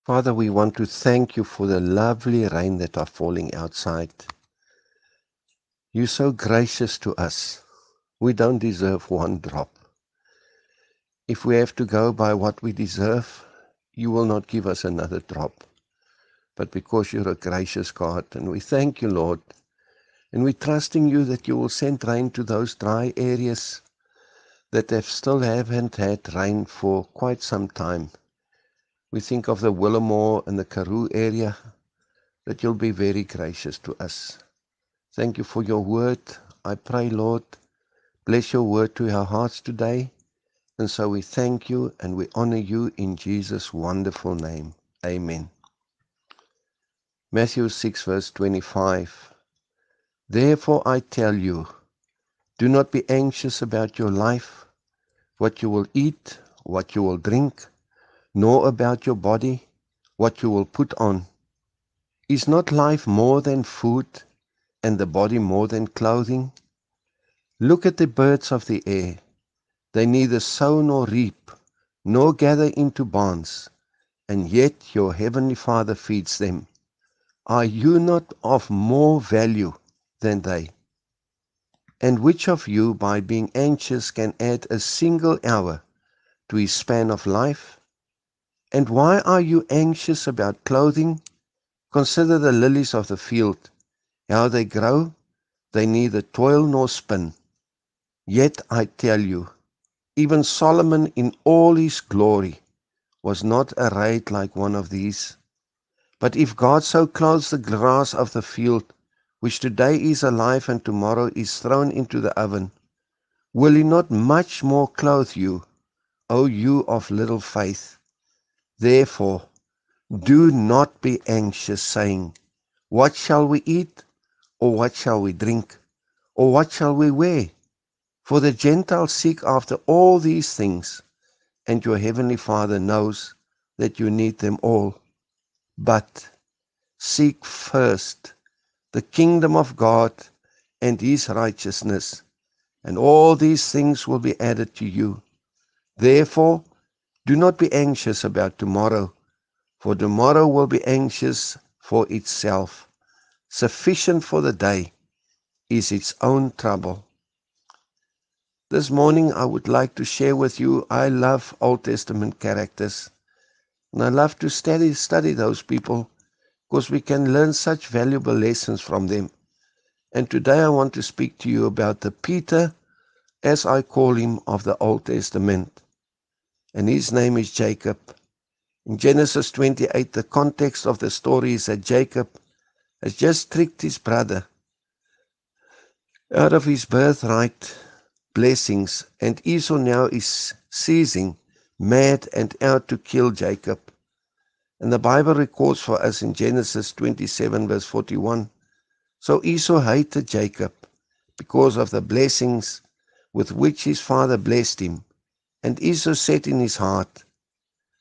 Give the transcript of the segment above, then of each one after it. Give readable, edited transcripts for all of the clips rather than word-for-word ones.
Father, we want to thank you for the lovely rain that are falling outside. You're so gracious to us. We don't deserve one drop. If we have to go by what we deserve, you will not give us another drop. But because you're a gracious God, and we thank you, Lord, and we trust in you that you will send rain to those dry areas that still haven't had rain for quite some time. We think of the Willamore and the Karoo area, that you'll be very gracious to us. Thank you for your word. I pray, Lord, bless your word to our hearts today. And so we thank you and we honor you in Jesus' wonderful name. Amen. Matthew 6 verse 25. Therefore I tell you, do not be anxious about your life, what you will eat, what you will drink, nor about your body, what you will put on. Is not life more than food, and the body more than clothing? Look at the birds of the air. They neither sow nor reap, nor gather into barns, and yet your heavenly Father feeds them. Are you not of more value than they? And which of you, by being anxious, can add a single hour to his span of life? And why are you anxious about clothing? Consider the lilies of the field, how they grow. They neither toil nor spin. Yet I tell you, even Solomon in all his glory was not arrayed like one of these. But if God so clothes the grass of the field, which today is alive and tomorrow is thrown into the oven, will he not much more clothe you, O you of little faith? Therefore, do not be anxious, saying, what shall we eat? Or what shall we drink? Or what shall we wear? For the Gentiles seek after all these things, and your heavenly Father knows that you need them all. But seek first the kingdom of God and his righteousness, and all these things will be added to you. Therefore, do not be anxious about tomorrow, for tomorrow will be anxious for itself. Sufficient for the day is its own trouble. This morning I would like to share with you, I love Old Testament characters, and I love to study those people because we can learn such valuable lessons from them. And today I want to speak to you about the Peter, as I call him, of the Old Testament. And his name is Jacob. In Genesis 28, the context of the story is that Jacob has just tricked his brother out of his birthright blessings, and Esau now is seizing, mad and out to kill Jacob. And the Bible records for us in Genesis 27 verse 41, so Esau hated Jacob because of the blessings with which his father blessed him. And Esau said in his heart,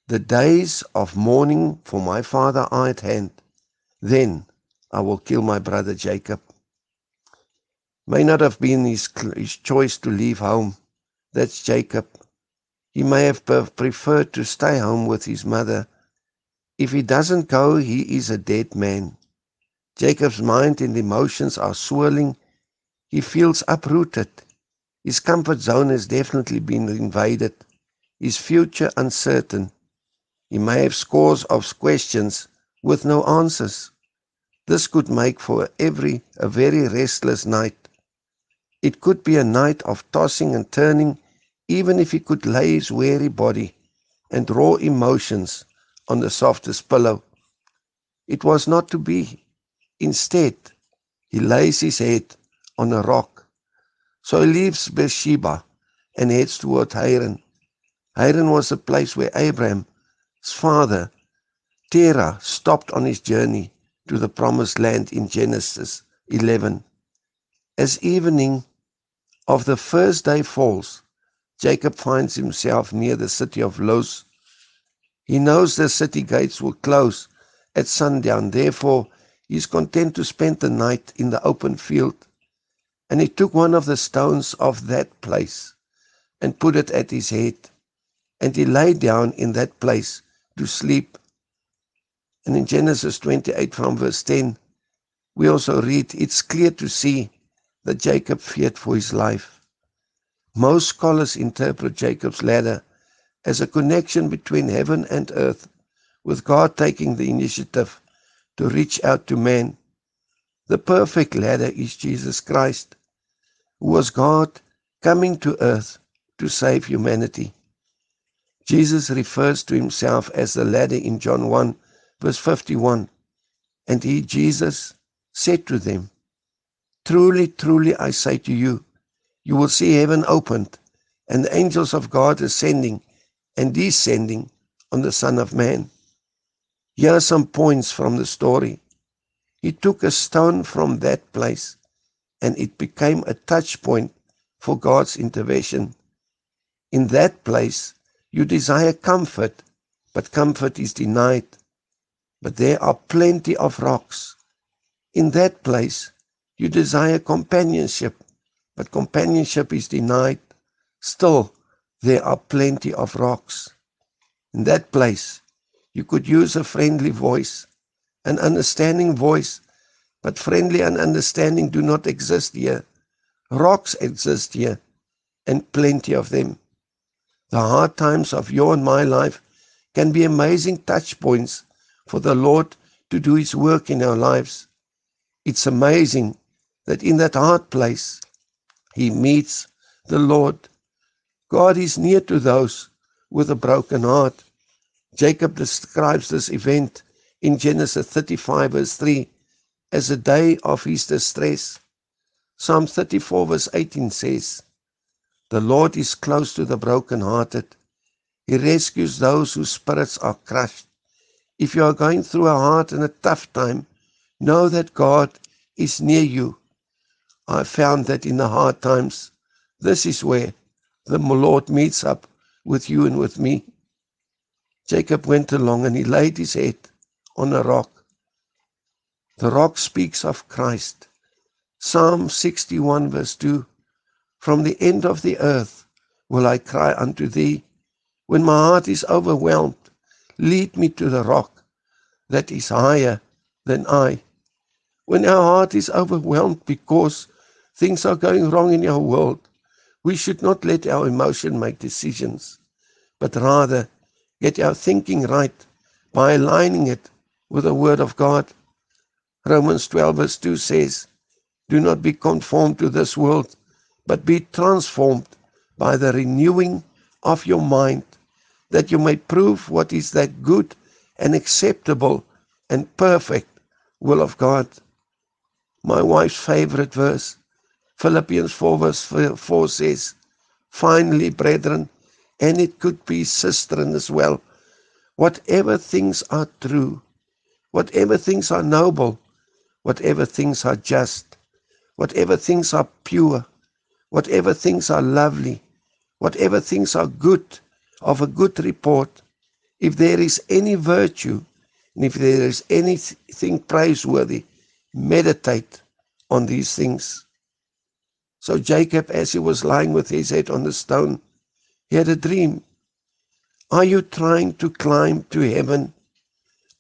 the days of mourning for my father are at hand. Then I will kill my brother Jacob. May not have been his choice to leave home. That's Jacob. He may have preferred to stay home with his mother. If he doesn't go, he is a dead man. Jacob's mind and emotions are swirling. He feels uprooted. His comfort zone has definitely been invaded. His future uncertain. He may have scores of questions with no answers. This could make for a very restless night. It could be a night of tossing and turning, even if he could lay his weary body and raw emotions on the softest pillow. It was not to be. Instead, he lays his head on a rock. So he leaves Beersheba and heads toward Haran. Haran was the place where Abraham's father, Terah, stopped on his journey to the promised land in Genesis 11. As evening of the first day falls, Jacob finds himself near the city of Luz. He knows the city gates will close at sundown, therefore he is content to spend the night in the open field. And he took one of the stones of that place and put it at his head, and he lay down in that place to sleep. And in Genesis 28 from verse 10, we also read, it's clear to see that Jacob feared for his life. Most scholars interpret Jacob's ladder as a connection between heaven and earth, with God taking the initiative to reach out to man. The perfect ladder is Jesus Christ, who was God coming to earth to save humanity. Jesus refers to himself as the ladder in John 1, verse 51. And he, Jesus, said to them, truly, truly, I say to you, you will see heaven opened, and the angels of God ascending and descending on the Son of Man. Here are some points from the story. He took a stone from that place, and it became a touch point for God's intervention. In that place, you desire comfort, but comfort is denied. But there are plenty of rocks. In that place, you desire companionship, but companionship is denied. Still, there are plenty of rocks. In that place, you could use a friendly voice, an understanding voice, but friendly and understanding do not exist here. Rocks exist here, and plenty of them. The hard times of your and my life can be amazing touch points for the Lord to do his work in our lives. It's amazing that in that hard place, he meets the Lord. God is near to those with a broken heart. Jacob describes this event in Genesis 35 verse 3 as a day of his distress. Psalm 34 verse 18 says, the Lord is close to the brokenhearted. He rescues those whose spirits are crushed. If you are going through a hard and a tough time, know that God is near you. I found that in the hard times, this is where the Lord meets up with you and with me. Jacob went along and he laid his head on a rock. The rock speaks of Christ. Psalm 61 verse 2, from the end of the earth will I cry unto thee. When my heart is overwhelmed, lead me to the rock that is higher than I. When our heart is overwhelmed because things are going wrong in our world, we should not let our emotion make decisions, but rather get our thinking right by aligning it with the Word of God. Romans 12 verse 2 says, do not be conformed to this world, but be transformed by the renewing of your mind, that you may prove what is that good and acceptable and perfect will of God. My wife's favorite verse, Philippians 4 verse 4 says, finally, brethren, and it could be sistren as well, whatever things are true, whatever things are noble, whatever things are just, whatever things are pure, whatever things are lovely, whatever things are good, of a good report, if there is any virtue, and if there is anything praiseworthy, meditate on these things. So Jacob, as he was lying with his head on the stone, he had a dream. Are you trying to climb to heaven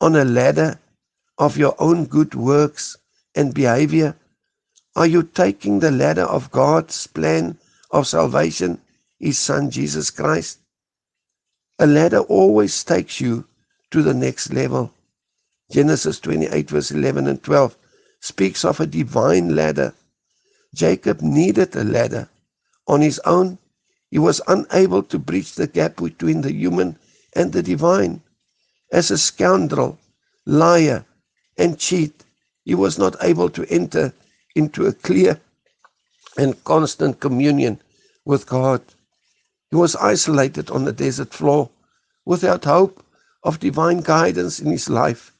on a ladder of your own good works and behavior? Are you taking the ladder of God's plan of salvation, his Son Jesus Christ? A ladder always takes you to the next level. Genesis 28 verse 11 and 12 speaks of a divine ladder. Jacob needed a ladder. On his own, he was unable to bridge the gap between the human and the divine. As a scoundrel, liar, and cheat, he was not able to enter into a clear and constant communion with God. He was isolated on the desert floor, without hope of divine guidance in his life.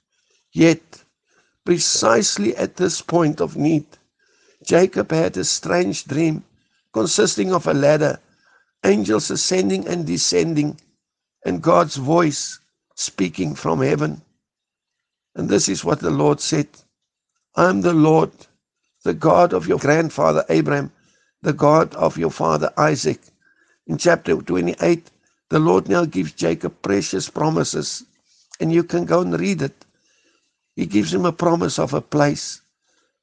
Yet, precisely at this point of need, Jacob had a strange dream consisting of a ladder, angels ascending and descending, and God's voice speaking from heaven. And this is what the Lord said, I am the Lord, the God of your grandfather Abraham, the God of your father Isaac. In chapter 28, the Lord now gives Jacob precious promises, and you can go and read it. He gives him a promise of a place.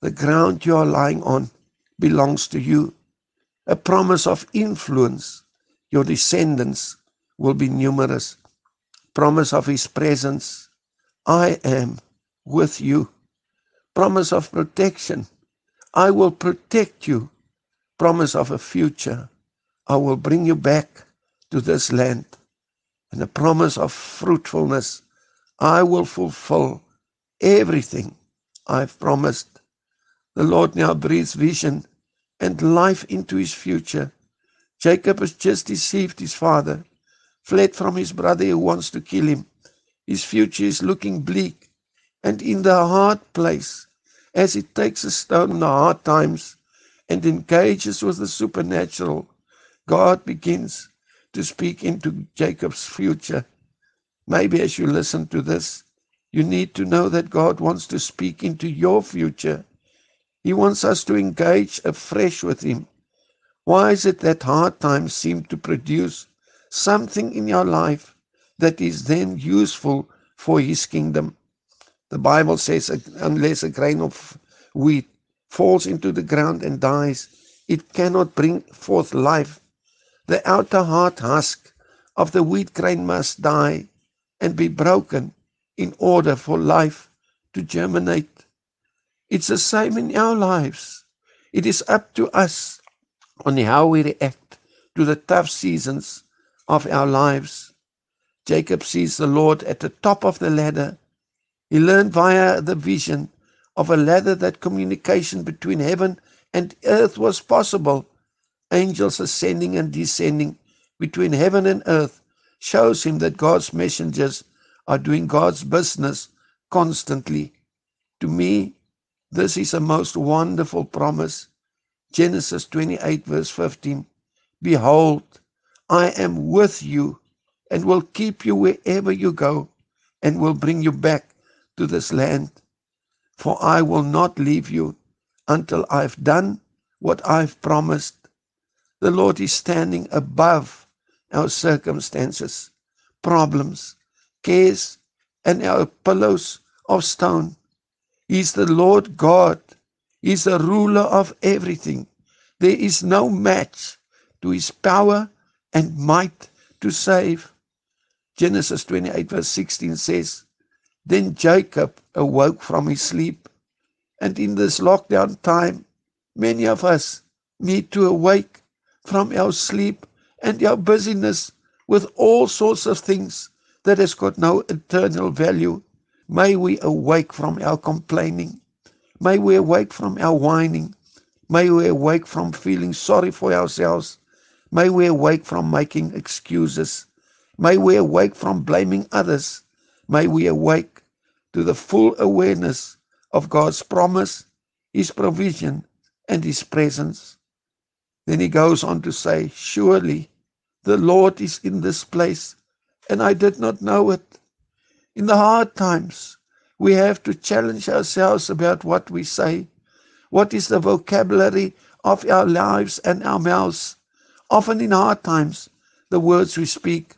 The ground you are lying on belongs to you. A promise of influence. Your descendants will be numerous. Promise of his presence. I am with you. Promise of protection. I will protect you. Promise of a future. I will bring you back to this land. And a promise of fruitfulness. I will fulfill everything I've promised. The Lord now breathes vision and life into his future. Jacob has just deceived his father, fled from his brother who wants to kill him. His future is looking bleak. And in the hard place, as he takes a stone in the hard times and engages with the supernatural, God begins to speak into Jacob's future. Maybe as you listen to this, you need to know that God wants to speak into your future. He wants us to engage afresh with him. Why is it that hard times seem to produce something in your life that is then useful for his kingdom? The Bible says, unless a grain of wheat falls into the ground and dies, it cannot bring forth life. The outer hard husk of the wheat grain must die and be broken in order for life to germinate. It's the same in our lives. It is up to us on how we react to the tough seasons of our lives. Jacob sees the Lord at the top of the ladder. He learned via the vision of a ladder that communication between heaven and earth was possible. Angels ascending and descending between heaven and earth shows him that God's messengers are doing God's business constantly. To me, this is a most wonderful promise. Genesis 28 verse 15. Behold, I am with you and will keep you wherever you go and will bring you back to this land. For I will not leave you until I've done what I've promised. The Lord is standing above our circumstances, problems, cares, and our pillows of stone. He's the Lord God. He's the ruler of everything. There is no match to his power and might to save. Genesis 28 verse 16 says, Then Jacob awoke from his sleep. And in this lockdown time, many of us need to awake from our sleep and our busyness with all sorts of things that has got no eternal value. May we awake from our complaining. May we awake from our whining. May we awake from feeling sorry for ourselves. May we awake from making excuses. May we awake from blaming others. May we awake to the full awareness of God's promise, his provision, and his presence. Then he goes on to say, Surely the Lord is in this place, and I did not know it. In the hard times, we have to challenge ourselves about what we say. What is the vocabulary of our lives and our mouths? Often in hard times, the words we speak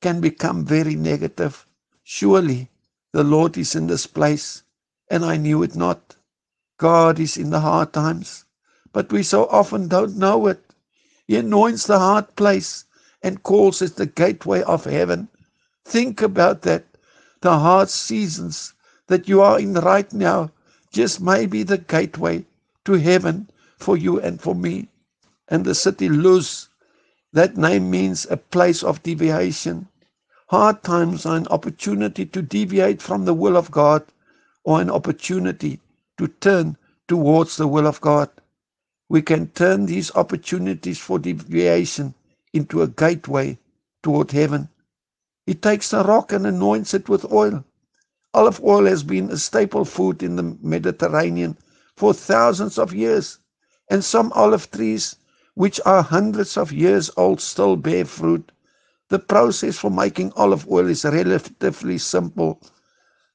can become very negative. Surely the Lord is in this place, and I knew it not. God is in the hard times, but we so often don't know it. He anoints the hard place and calls it the gateway of heaven. Think about that. The hard seasons that you are in right now just may be the gateway to heaven for you and for me. And the city Luz, that name means a place of deviation. Hard times are an opportunity to deviate from the will of God, or an opportunity to turn towards the will of God. We can turn these opportunities for deviation into a gateway toward heaven. He takes a rock and anoints it with oil. Olive oil has been a staple food in the Mediterranean for thousands of years, and some olive trees, which are hundreds of years old, still bear fruit. The process for making olive oil is relatively simple.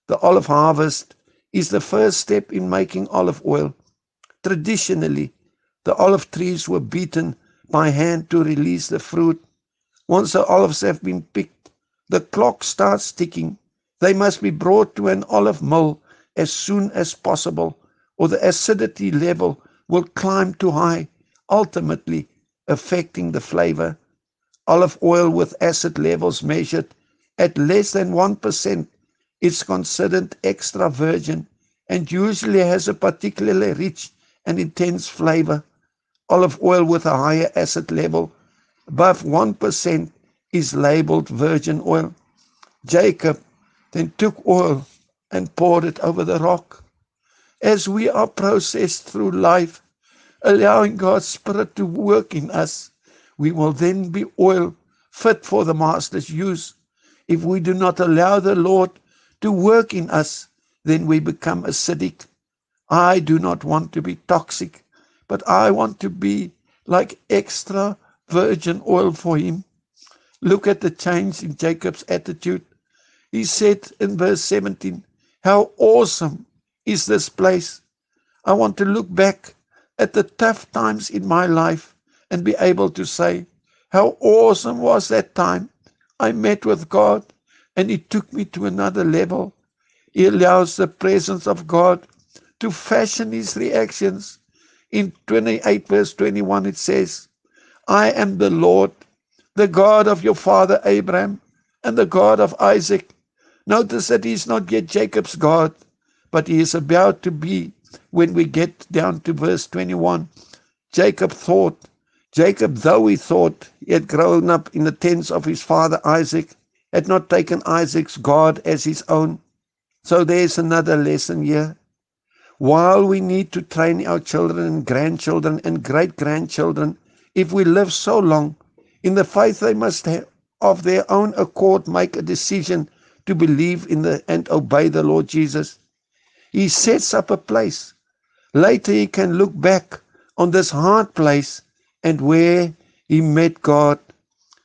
The olive harvest is the first step in making olive oil. Traditionally, the olive trees were beaten by hand to release the fruit. Once the olives have been picked, the clock starts ticking. They must be brought to an olive mill as soon as possible, or the acidity level will climb too high, ultimately affecting the flavor. Olive oil with acid levels measured at less than 1% is considered extra virgin and usually has a particularly rich and intense flavor. Olive oil with a higher acid level above 1% is labeled virgin oil. Jacob then took oil and poured it over the rock. As we are processed through life, allowing God's Spirit to work in us, we will then be oil fit for the Master's use. If we do not allow the Lord to work in us, then we become acidic. I do not want to be toxic, but I want to be like extra virgin oil for Him. Look at the change in Jacob's attitude. He said in verse 17, "How awesome is this place." I want to look back at the tough times in my life and be able to say, how awesome was that time I met with God and He took me to another level. He allows the presence of God to fashion His reactions. In 28 verse 21 it says, "I am the Lord, the God of your father Abraham and the God of Isaac." Notice that He's not yet Jacob's God, but He is about to be when we get down to verse 21. Jacob, though he thought he had grown up in the tents of his father Isaac, had not taken Isaac's God as his own. So there's another lesson here. While we need to train our children and grandchildren and great-grandchildren, if we live so long in the faith, they must have, of their own accord, make a decision to believe in and obey the Lord Jesus. He sets up a place. Later he can look back on this hard place and where he met God.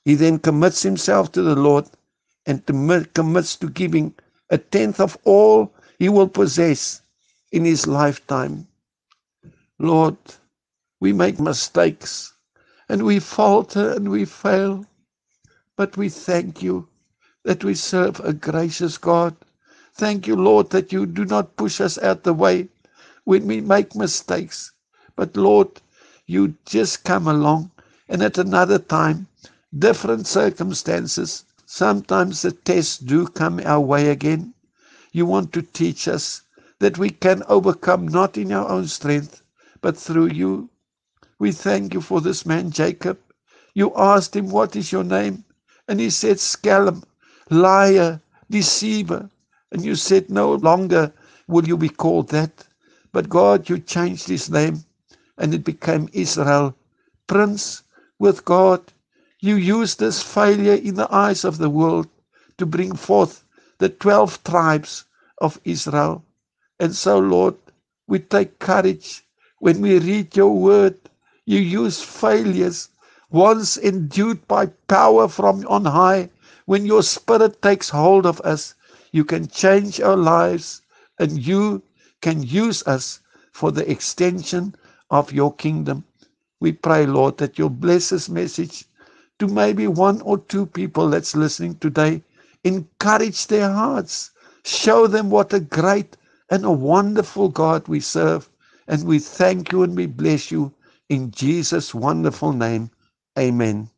He then commits himself to the Lord and commits to giving 1/10 of all he will possess in his lifetime. Lord, we make mistakes and we falter and we fail, but we thank you that we serve a gracious God. Thank you, Lord, that you do not push us out the way when we make mistakes. But Lord, you just come along, and at another time, different circumstances, sometimes the tests do come our way again. You want to teach us that we can overcome not in our own strength, but through you. We thank you for this man, Jacob. You asked him, "What is your name?" And he said, "Scallum, liar, deceiver." And you said, "No longer will you be called that." But God, you changed his name and it became Israel, Prince with God. You used this failure in the eyes of the world to bring forth the 12 tribes of Israel. And so, Lord, we take courage when we read your word. You use failures once endued by power from on high. When your Spirit takes hold of us, you can change our lives and you can use us for the extension of your kingdom. We pray, Lord, that you'll bless this message to maybe 1 or 2 people that's listening today. Encourage their hearts. Show them what a great and a wonderful God we serve. And we thank you and we bless you in Jesus' wonderful name. Amen.